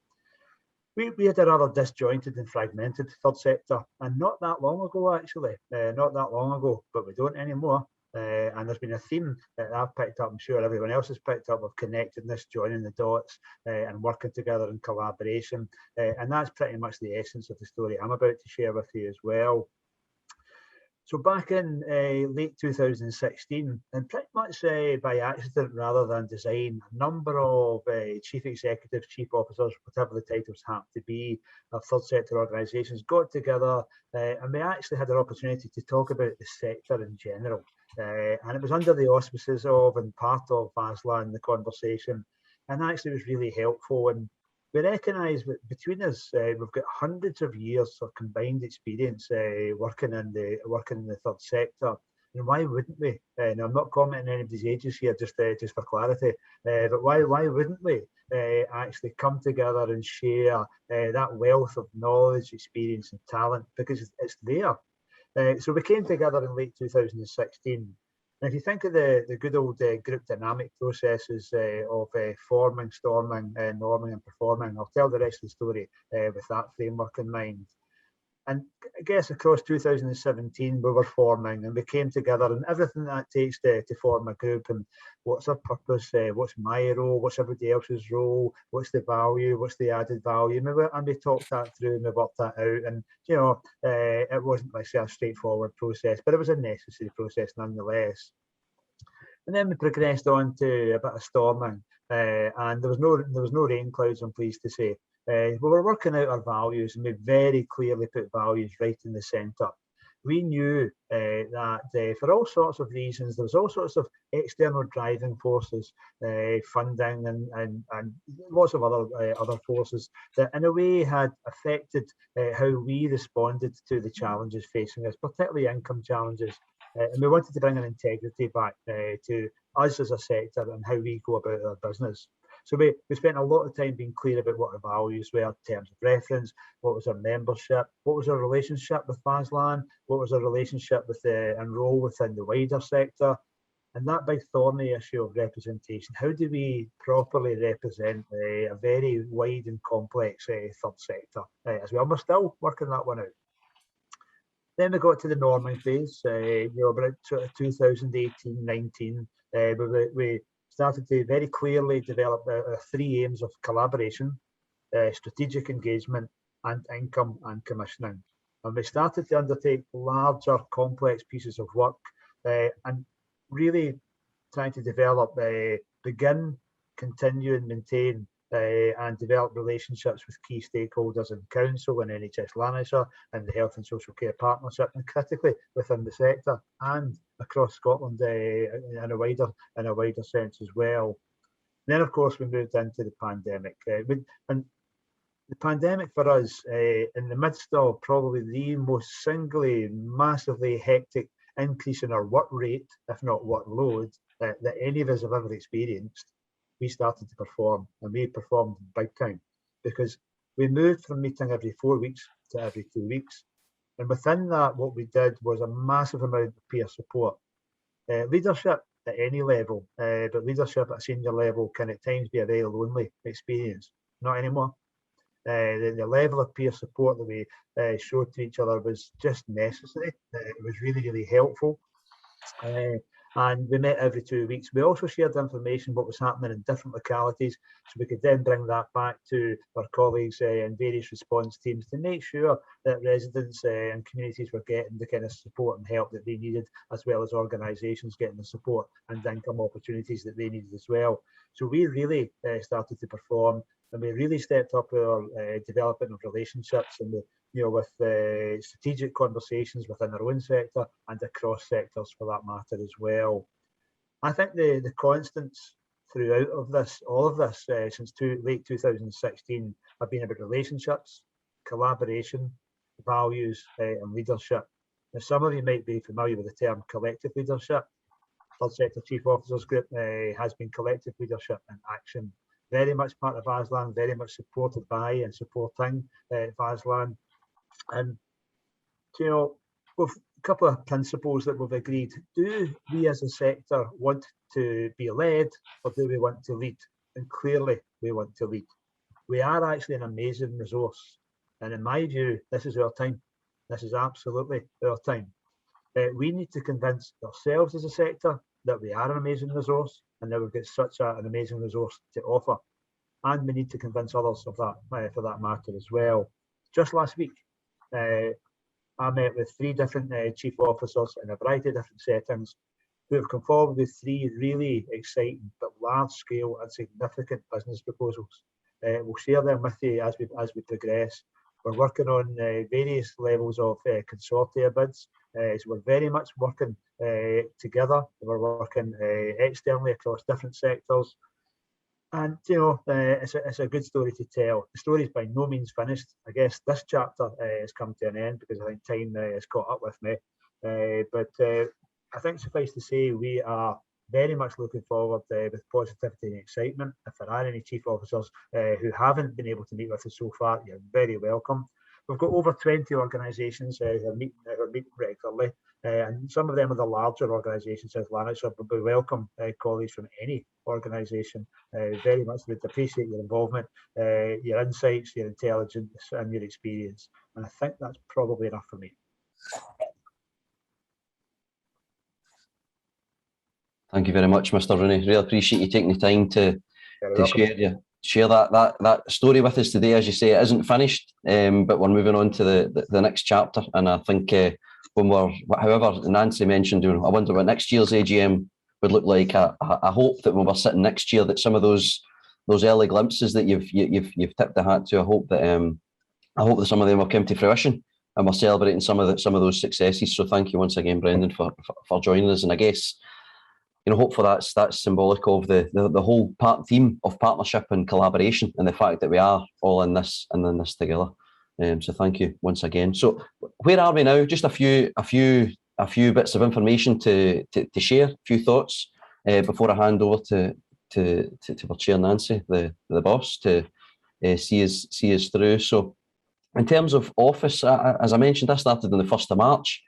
Speaker 7: We had a rather disjointed and fragmented third sector, and not that long ago, actually. Not that long ago, but we don't anymore. And there's been a theme that I've picked up, I'm sure everyone else has picked up, of connectedness, joining the dots, and working together in collaboration. And that's pretty much the essence of the story I'm about to share with you as well. So back in late 2016, and pretty much by accident rather than design, a number of chief executives, chief officers, whatever the titles happen to be, of third sector organisations got together, and we actually had an opportunity to talk about the sector in general. And it was under the auspices of and part of VASLan, the conversation, and actually was really helpful. And we recognise that between us, we've got hundreds of years of combined experience working in the third sector. And why wouldn't we? And I'm not commenting on anybody's ages here, just for clarity. But why wouldn't we actually come together and share that wealth of knowledge, experience, and talent, because it's there. So we came together in late 2016. And if you think of the good old group dynamic processes of forming, storming, norming and performing, I'll tell the rest of the story with that framework in mind. And I guess across 2017 we were forming, and we came together, and everything that takes to form a group, and what's our purpose, what's my role, what's everybody else's role, what's the value, what's the added value, and we talked that through and we worked that out. And you know, it wasn't like a straightforward process, but it was a necessary process nonetheless. And then we progressed on to a bit of storming, and there was no rain clouds, I'm pleased to say. We were working out our values, and we very clearly put values right in the centre. We knew that for all sorts of reasons, there was all sorts of external driving forces, funding and lots of other forces that in a way had affected how we responded to the challenges facing us, particularly income challenges. And we wanted to bring an integrity back to us as a sector and how we go about our business. So we spent a lot of time being clear about what our values were in terms of reference, what was our membership, what was our relationship with VASLan, what was our relationship with and role within the wider sector, and that big thorny issue of representation. How do we properly represent a very wide and complex third sector as well? We're still working that one out. Then we got to the norming phase, about 2018-19. We started to very clearly develop our three aims of collaboration, strategic engagement, and income and commissioning. And we started to undertake larger, complex pieces of work, and really trying to develop, begin, continue, and maintain and develop relationships with key stakeholders in council and NHS Lanarkshire and the Health and Social Care Partnership, and critically within the sector and across Scotland in a wider sense as well. And then, of course, we moved into the pandemic, and the pandemic for us, in the midst of probably the most singly massively hectic increase in our work rate, if not workload, that any of us have ever experienced, we started to perform, and we performed big time, because we moved from meeting every 4 weeks to every 2 weeks. And within that, what we did was a massive amount of peer support. Leadership at any level, but leadership at a senior level can at times be a very lonely experience. Not anymore. The level of peer support that we showed to each other was just necessary. It was really, really helpful. And we met every 2 weeks. We also shared information what was happening in different localities, so we could then bring that back to our colleagues and various response teams to make sure that residents and communities were getting the kind of support and help that they needed, as well as organisations getting the support and income opportunities that they needed as well. So we really started to perform, and we really stepped up our development of relationships and with strategic conversations within our own sector and across sectors for that matter as well. I think the constants throughout all of this since late 2016 have been about relationships, collaboration, values, and leadership. Now, some of you might be familiar with the term collective leadership. Third Sector Chief Officers Group has been collective leadership in action. Very much part of VASLan, very much supported by and supporting VASLan. And with a couple of principles that we've agreed. Do we as a sector want to be led, or do we want to lead? And clearly we want to lead. We are actually an amazing resource, and in my view, this is our time. This is absolutely our time. We need to convince ourselves as a sector that we are an amazing resource and that we've got such an amazing resource to offer. And we need to convince others of that, for that matter as well. Just last week, I met with 3 different chief officers in a variety of different settings who have come forward with 3 really exciting but large-scale and significant business proposals. We'll share them with you as we progress. We're working on various levels of consortia bids, so we're very much working together. We're working externally across different sectors. And it's a good story to tell. The story is by no means finished. I guess this chapter has come to an end because I think time has caught up with me. But I think suffice to say, we are very much looking forward with positivity and excitement. If there are any chief officers who haven't been able to meet with us so far, you're very welcome. We've got over 20 organisations who are meeting regularly, and some of them are the larger organisations, VASLan, so we welcome colleagues from any organisation. Very much would appreciate your involvement, your insights, your intelligence and your experience. And I think that's probably enough for me.
Speaker 5: Thank you very much, Mr. Rooney. Really appreciate you taking the time to share that story with us today. As you say, it isn't finished, but we're moving on to the next chapter. And I think however, Nancy mentioned, I wonder what next year's AGM would look like. I hope that when we're sitting next year, that some of those early glimpses that you've tipped the hat to, I hope that some of them will come to fruition, and we're celebrating some of those successes. So thank you once again, Brendan, for joining us. And I guess, hopefully that's symbolic of the whole theme of partnership and collaboration, and the fact that we are all in this together. So thank you once again. So where are we now? Just a few bits of information to share, a few thoughts before I hand over to our chair Nancy, the boss, to see us through. So in terms of office, as I mentioned, I started on the 1st of March.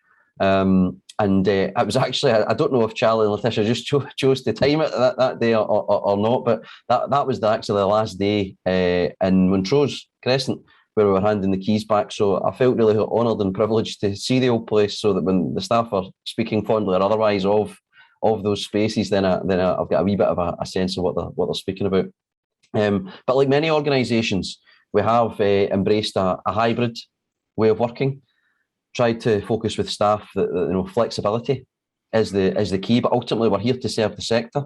Speaker 5: And it was actually, I don't know if Charlie and Letitia just chose to time it that day or not, but that was actually the last day in Montrose Crescent, where we were handing the keys back. So I felt really honoured and privileged to see the old place, so that when the staff are speaking fondly or otherwise of those spaces, then I've got a wee bit of a sense of what they're speaking about. But like many organisations, we have embraced a hybrid way of working. Tried to focus with staff that flexibility is the key, but ultimately we're here to serve the sector.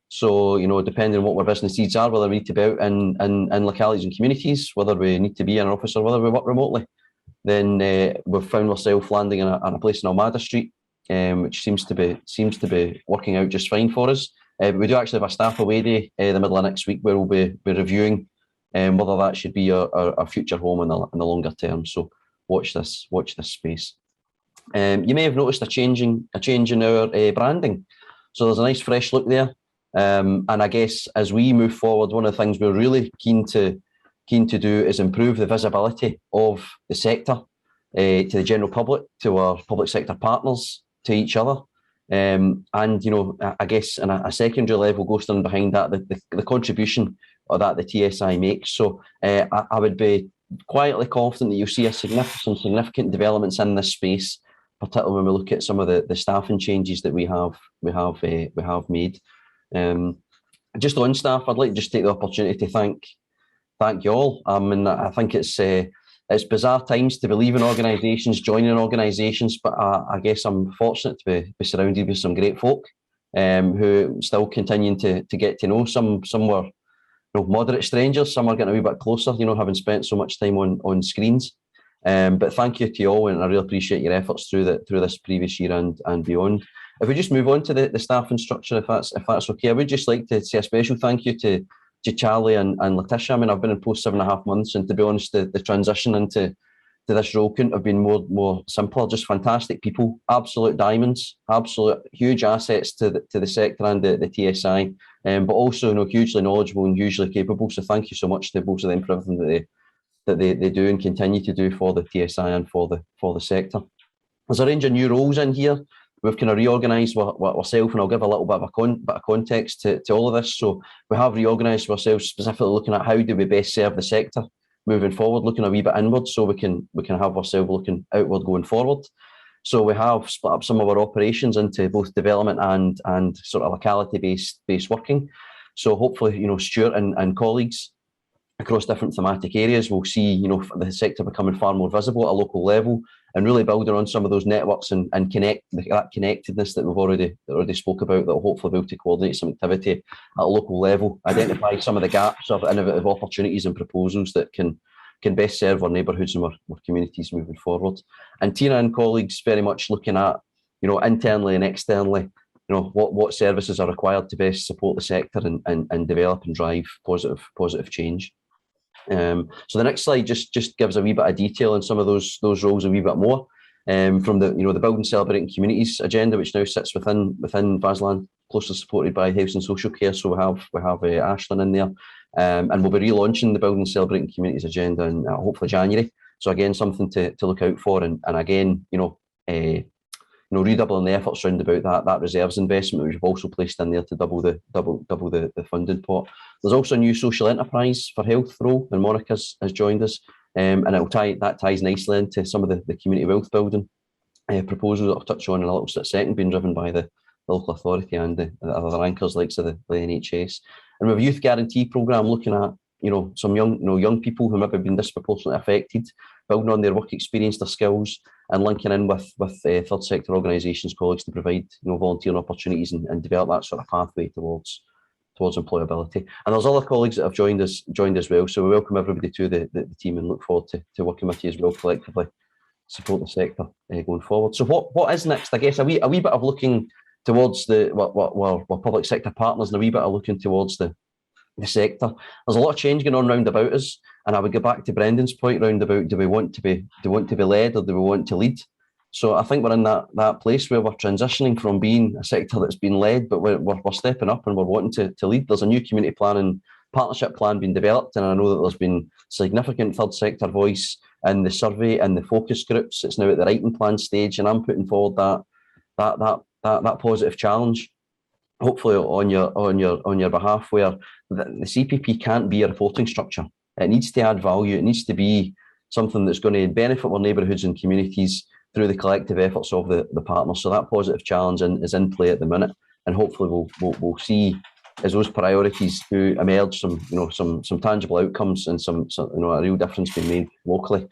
Speaker 5: So depending on what our business needs are, whether we need to be out in localities and communities, whether we need to be in an office or whether we work remotely, then we've found ourselves landing in a place in Almada Street, which seems to be working out just fine for us. But we do actually have a staff away day the middle of next week, where we'll be reviewing whether that should be our future home in the longer term. So watch this space. You may have noticed a change in our branding. So there's a nice fresh look there. And I guess as we move forward, one of the things we're really keen to do is improve the visibility of the sector to the general public, to our public sector partners, to each other. And I guess in a secondary level goes down behind that the contribution that the TSI makes. So I would be quietly confident that you'll see some significant developments in this space, particularly when we look at some of the staffing changes that we have made. Just on staff, I'd like to just take the opportunity to thank you all. I think it's bizarre times to be leaving organisations, joining organisations, but I guess I'm fortunate to be surrounded with some great folk who still continuing to get to know. Some were moderate strangers, some are getting a wee bit closer, having spent so much time on screens. But thank you to you all, and I really appreciate your efforts through this previous year and beyond. If we just move on to the staffing structure, if that's okay, I would just like to say a special thank you to Charlie and Letitia. I've been in post 7.5 months, and to be honest, the transition into this role couldn't have been more simpler. Just fantastic people, absolute diamonds, absolute huge assets to the sector and the TSI, but also hugely knowledgeable and hugely capable. So thank you so much to both of them for everything that they do and continue to do for the TSI and for the sector. There's a range of new roles in here. We've kind of reorganised ourselves, and I'll give a little bit of context to all of this. So we have reorganised ourselves specifically looking at how do we best serve the sector moving forward, looking a wee bit inward so we can have ourselves looking outward going forward. So we have split up some of our operations into both development and sort of locality-based working. So hopefully, Stuart and colleagues across different thematic areas will see, the sector becoming far more visible at a local level, and really building on some of those networks and connect that connectedness that we've already spoke about, that will hopefully be able to coordinate some activity at a local level, identify some of the gaps of innovative opportunities and proposals that can best serve our neighbourhoods and our communities moving forward. And Tina and colleagues very much looking at, internally and externally, what services are required to best support the sector and develop and drive positive change. So the next slide just gives a wee bit of detail on some of those roles a wee bit more, from the the Building Celebrating Communities agenda, which now sits within VASLan, closely supported by Health and Social Care. So we have VASLan in there, and we'll be relaunching the Building Celebrating Communities agenda in hopefully January. So again, something to look out for, and again, redoubling the efforts around about that reserves investment, which we've also placed in there to double the funding pot. There's also a new social enterprise for health role, and Monica has joined us, and that ties nicely into some of the community wealth building proposals that I'll touch on in a little second, being driven by the local authority and the other anchors like the NHS. And we have a youth guarantee programme looking at some young people who maybe have been disproportionately affected, building on their work experience, their skills, and linking in with third sector organisations, colleagues, to provide volunteering opportunities and develop that sort of pathway towards employability. And there's other colleagues that have joined as well. So we welcome everybody to the team and look forward to working with you as well, collectively support the sector going forward. So what is next? I guess a wee bit of looking towards what public sector partners, and a wee bit of looking towards the sector. There's a lot of change going on round about us, and I would go back to Brendan's point round about, do we want to be led, or do we want to lead? So I think we're in that place where we're transitioning from being a sector that's been led, but we're stepping up and we're wanting to lead. There's a new community planning partnership plan being developed, and I know that there's been significant third sector voice in the survey and the focus groups. It's now at the writing plan stage, and I'm putting forward that positive challenge, hopefully on your behalf, where the CPP can't be a reporting structure. It needs to add value. It needs to be something that's going to benefit our neighbourhoods and communities through the collective efforts of the partners. So that positive challenge is in play at the minute, and hopefully we'll see, as those priorities do emerge, some tangible outcomes and some a real difference being made locally.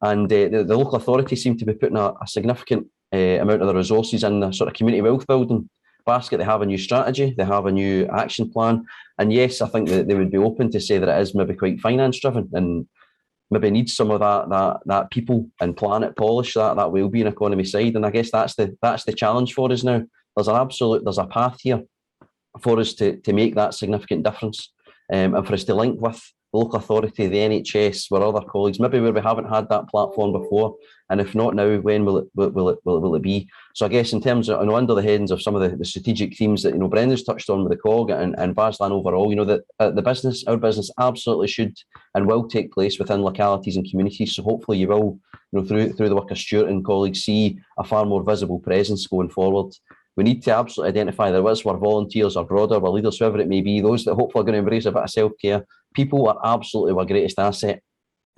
Speaker 5: And the local authorities seem to be putting a significant amount of the resources in the sort of community wealth building basket. They have a new strategy, they have a new action plan, and yes, I think that they would be open to say that it is maybe quite finance driven and maybe needs some of that people and planet polish, that wellbeing economy side. And I guess that's the challenge for us now. There's a path here for us to make that significant difference, and for us to link with the local authority, the NHS, with other colleagues, maybe where we haven't had that platform before, and if not now, when will it be? So I guess in terms of, under the headings of some of the strategic themes that Brendan's touched on with the COG and VASLan overall, that our business absolutely should and will take place within localities and communities. So hopefully you will, through the work of Stuart and colleagues, see a far more visible presence going forward. We need to absolutely identify that whether we're volunteers or broader, or leaders, whoever it may be, those that hopefully are going to embrace a bit of self-care. People are absolutely our greatest asset.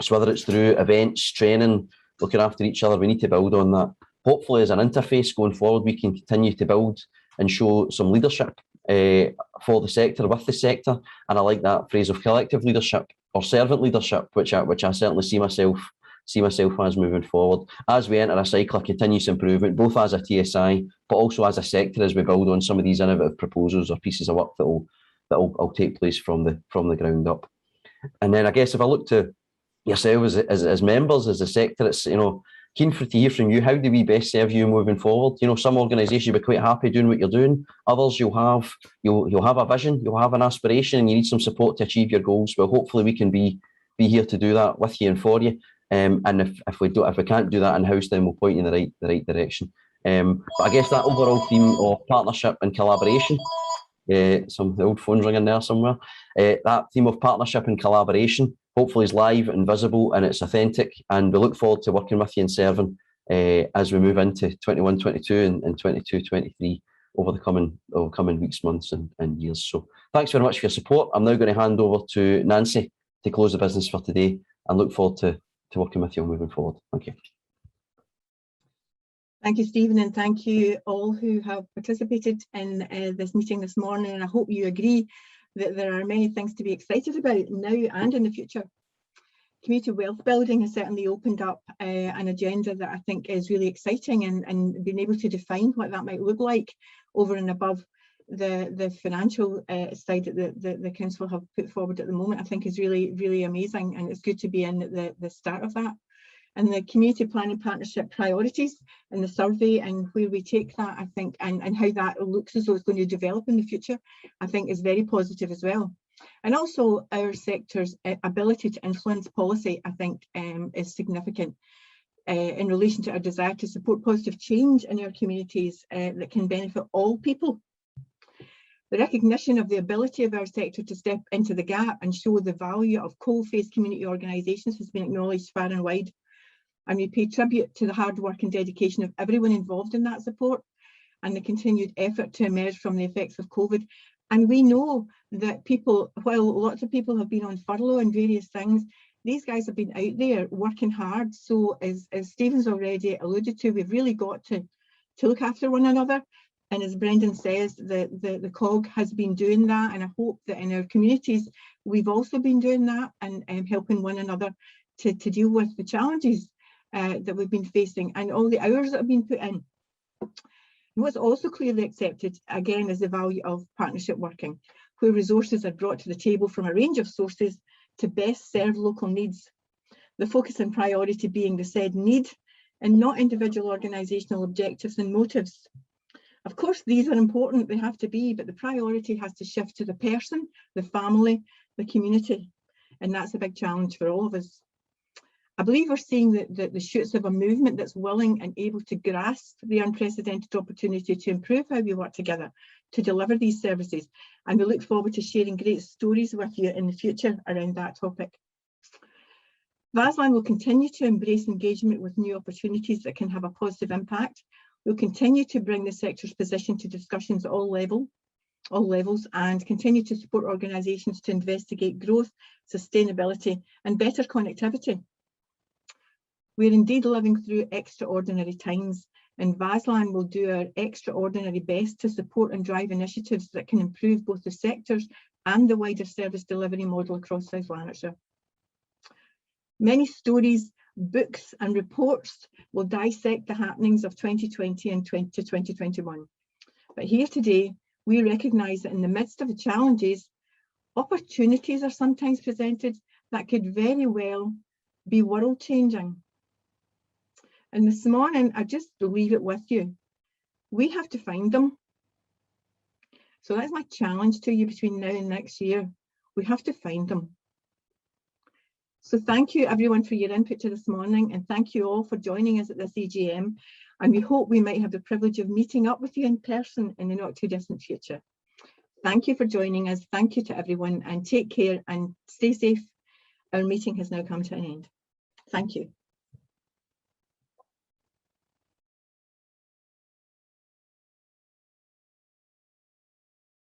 Speaker 5: So whether it's through events, training, looking after each other, we need to build on that. Hopefully as an interface going forward, we can continue to build and show some leadership for the sector, with the sector. And I like that phrase of collective leadership or servant leadership, which I certainly see myself as moving forward, as we enter a cycle of continuous improvement, both as a TSI, but also as a sector, as we build on some of these innovative proposals or pieces of work that will take place from the ground up. And then I guess if I look to yourself as members, as a sector, it's keen to hear from you. How do we best serve you moving forward? Some organisations you'll be quite happy doing what you're doing. Others you'll have a vision, you'll have an aspiration, and you need some support to achieve your goals. Well, hopefully we can be here to do that with you and for you. And if we can't do that in-house, then we'll point you in the right direction. But I guess that overall theme of partnership and collaboration, some old phones ringing there somewhere. That theme of partnership and collaboration hopefully is live and visible, and it's authentic. And we look forward to working with you and serving as we move into 21-22 and 22-23 over the coming weeks, months, and years. So thanks very much for your support. I'm now going to hand over to Nancy to close the business for today, and look forward to working with you moving forward. Thank you.
Speaker 1: Thank you, Stephen, and thank you all who have participated in this meeting this morning. And I hope you agree that there are many things to be excited about now and in the future. Community wealth building has certainly opened up an agenda that I think is really exciting, and being able to define what that might look like over and above the financial side that the council have put forward at the moment, I think is really, really amazing, and it's good to be in at the start of that. And the community planning partnership priorities in the survey and where we take that, I think, and how that looks as though it's going to develop in the future, I think is very positive as well. And also our sector's ability to influence policy, I think, is significant in relation to our desire to support positive change in our communities that can benefit all people. The recognition of the ability of our sector to step into the gap and show the value of coal-faced community organisations has been acknowledged far and wide. And we pay tribute to the hard work and dedication of everyone involved in that support and the continued effort to emerge from the effects of COVID. And we know that people, while lots of people have been on furlough and various things, these guys have been out there working hard. So as Stephen's already alluded to, we've really got to look after one another. And as Brendan says, the COG has been doing that. And I hope that in our communities, we've also been doing that and helping one another to deal with the challenges that we've been facing and all the hours that have been put in. What's also clearly accepted, again, is the value of partnership working, where resources are brought to the table from a range of sources to best serve local needs. The focus and priority being the said need and not individual organisational objectives and motives. Of course, these are important, they have to be, but the priority has to shift to the person, the family, the community. And that's a big challenge for all of us. I believe we're seeing the shoots of a movement that's willing and able to grasp the unprecedented opportunity to improve how we work together to deliver these services. And we look forward to sharing great stories with you in the future around that topic. VASLan will continue to embrace engagement with new opportunities that can have a positive impact. We'll continue to bring the sector's position to discussions at all levels and continue to support organisations to investigate growth, sustainability and better connectivity. We're indeed living through extraordinary times, and VASLan will do our extraordinary best to support and drive initiatives that can improve both the sectors and the wider service delivery model across South Lanarkshire. Many stories, books and reports will dissect the happenings of 2020 and 2021. But here today, we recognise that in the midst of the challenges, opportunities are sometimes presented that could very well be world-changing. And this morning, I just leave it with you. We have to find them. So that's my challenge to you between now and next year. We have to find them. So thank you everyone for your input to this morning, and thank you all for joining us at this AGM. And we hope we might have the privilege of meeting up with you in person in the not too distant future. Thank you for joining us. Thank you to everyone, and take care and stay safe. Our meeting has now come to an end. Thank you.